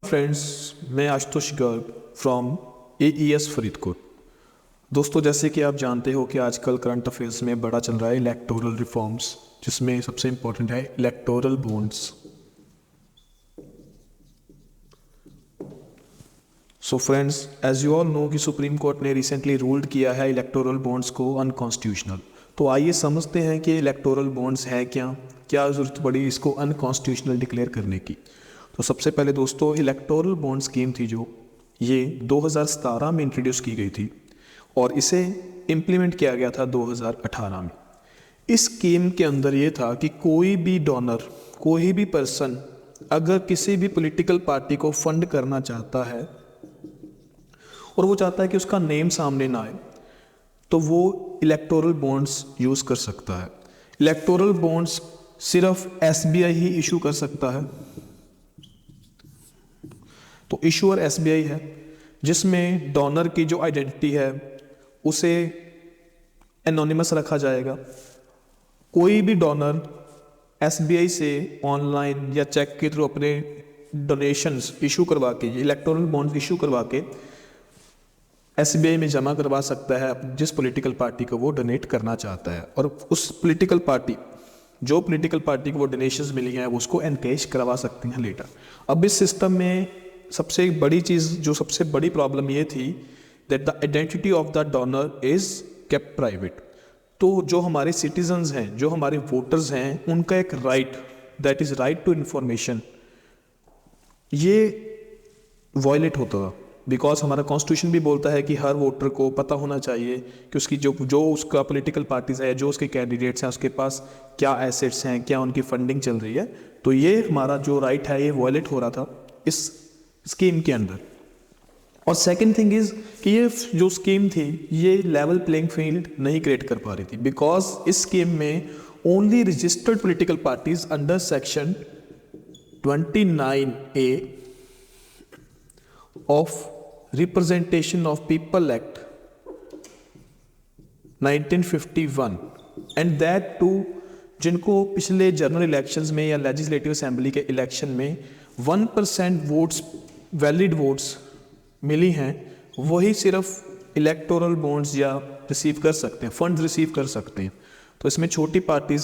Friends, मैं Ashutosh Garg from AES Faridkot. दोस्तों, जैसे कि आप जानते हो कि आजकल करंट अफेयर्स में बड़ा चल रहा है इलेक्टोरल रिफॉर्म्स, जिसमें सबसे इम्पोर्टेंट है electoral bonds. So friends, as you all know कि सुप्रीम कोर्ट ने रिसेंटली रूल्ड किया है इलेक्टोरल बॉन्ड्स को अनकॉन्स्टिट्यूशनल। तो आइए समझते हैं कि इलेक्टोरल बॉन्ड्स है क्या ज़रूरत पड़ी इसको अनकॉन्स्टिट्यूशनल डिक्लेयर करने की। तो सबसे पहले दोस्तों, इलेक्टोरल बॉन्ड स्कीम थी जो ये 2017 में इंट्रोड्यूस की गई थी और इसे इम्प्लीमेंट किया गया था 2018 में। इस स्कीम के अंदर ये था कि कोई भी डोनर, कोई भी पर्सन अगर किसी भी पॉलिटिकल पार्टी को फंड करना चाहता है और वो चाहता है कि उसका नेम सामने ना आए, तो वो इलेक्टोरल बॉन्ड्स यूज़ कर सकता है। इलेक्टोरल बॉन्ड्स सिर्फ SBI ही इशू कर सकता है। तो इशूअर SBI है, जिसमें डोनर की जो आइडेंटिटी है उसे एनोनिमस रखा जाएगा। कोई भी डोनर SBI से ऑनलाइन या चेक के थ्रू अपने डोनेशंस इशू करवा के, इलेक्टोरल बॉन्ड इशू करवा के SBI में जमा करवा सकता है जिस पॉलिटिकल पार्टी को वो डोनेट करना चाहता है, और उस पॉलिटिकल पार्टी को वो डोनेशंस मिली हैं वो उसको एनकैश करवा सकते हैं लेटर। अब इस सिस्टम में सबसे बड़ी चीज़, जो सबसे बड़ी प्रॉब्लम ये थी that the identity of the donor is kept private. तो जो हमारे सिटीजन्स हैं, जो हमारे वोटर्स हैं, उनका एक right, that is right to information, ये वायलेट होता था। बिकॉज हमारा कॉन्स्टिट्यूशन भी बोलता है कि हर वोटर को पता होना चाहिए कि उसकी जो उसका पॉलिटिकल पार्टीज है, जो उसके कैंडिडेट्स हैं, उसके पास क्या एसेट्स हैं, क्या उनकी फंडिंग चल रही है। तो ये हमारा जो राइट है ये वायलेट हो रहा था इस स्कीम के अंदर। और सेकंड थिंग इज कि ये जो स्कीम थी ये लेवल प्लेइंग फील्ड नहीं क्रिएट कर पा रही थी, बिकॉज इस स्कीम में only registered political parties under section 29A of representation of people act 1951 and that too, जिनको पिछले जनरल इलेक्शंस में या लेजिस्लेटिव असेंबली के इलेक्शन में 1% वोट्स, वैलिड वोट्स मिली हैं, वही सिर्फ इलेक्टोरल बॉन्ड्स या रिसीव कर सकते हैं, फंड रिसीव कर सकते हैं। तो इसमें छोटी पार्टीज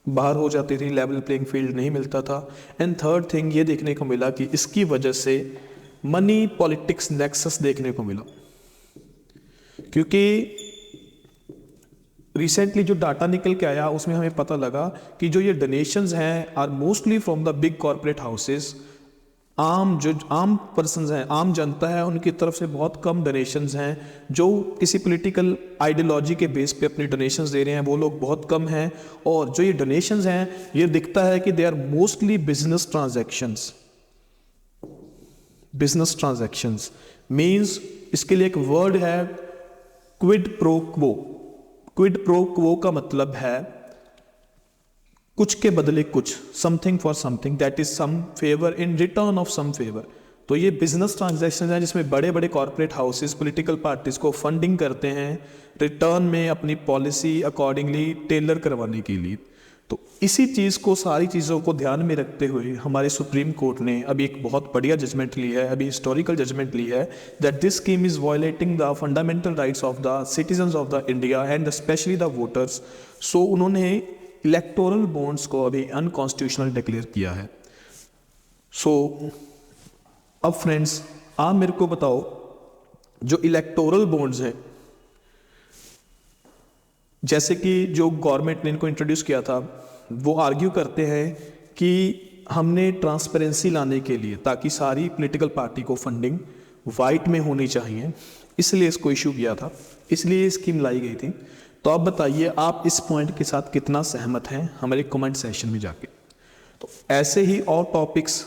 बाहर हो जाती थी, लेवल प्लेइंग फील्ड नहीं मिलता था। एंड थर्ड थिंग ये देखने को मिला कि इसकी वजह से मनी पॉलिटिक्स नेक्सस देखने को मिला, क्योंकि रिसेंटली जो डाटा निकल के आया उसमें हमें पता लगा कि जो ये डोनेशंस हैं are mostly from the big corporate houses. आम पर्सन्स हैं, आम जनता है, उनकी तरफ से बहुत कम डोनेशंस हैं। जो किसी पॉलिटिकल आइडियोलॉजी के बेस पे अपने डोनेशंस दे रहे हैं वो लोग बहुत कम हैं। और जो ये डोनेशंस हैं ये दिखता है कि they are mostly business transactions. Business transactions means, इसके लिए एक वर्ड है quid pro quo. Quid pro quo का मतलब है कुछ के बदले कुछ, something for something, that is some favour in return of some favour. तो ये बिजनेस ट्रांजैक्शन है जिसमें बड़े बड़े कॉर्पोरेट हाउसेस पॉलिटिकल पार्टीज को फंडिंग करते हैं रिटर्न में अपनी पॉलिसी अकॉर्डिंगली टेलर करवाने के लिए। तो इसी चीज़ को, सारी चीज़ों को ध्यान में रखते हुए हमारे सुप्रीम कोर्ट ने अभी एक बहुत बढ़िया जजमेंट ली है, अभी हिस्टोरिकल जजमेंट ली है, that this scheme is violating the fundamental rights of the citizens of the India and specially the voters. So उन्होंने इलेक्टोरल बॉन्ड्स को अभी अनकॉन्स्टिट्यूशनल डिक्लेयर किया है। सो अब फ्रेंड्स, आप मेरे को बताओ, जो इलेक्टोरल बॉन्ड्स हैं, जैसे कि जो गवर्नमेंट ने इनको इंट्रोड्यूस किया था, वो आर्ग्यू करते हैं कि हमने ट्रांसपेरेंसी लाने के लिए, ताकि सारी पॉलिटिकल पार्टी को फंडिंग वाइट में होनी चाहिए, इसलिए इसको इशू किया था, इसलिए ये स्कीम लाई गई थी। तो आप बताइए, आप इस पॉइंट के साथ कितना सहमत हैं हमारे कमेंट सेक्शन में जाके। तो ऐसे ही और टॉपिक्स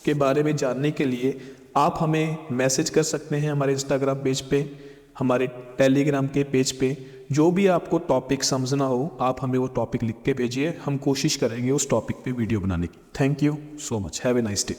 के बारे में जानने के लिए आप हमें मैसेज कर सकते हैं हमारे इंस्टाग्राम पेज पे, हमारे टेलीग्राम के पेज पे। जो भी आपको टॉपिक समझना हो आप हमें वो टॉपिक लिख के भेजिए, हम कोशिश करेंगे उस टॉपिक पे वीडियो बनाने की। Thank you so much, have a nice day.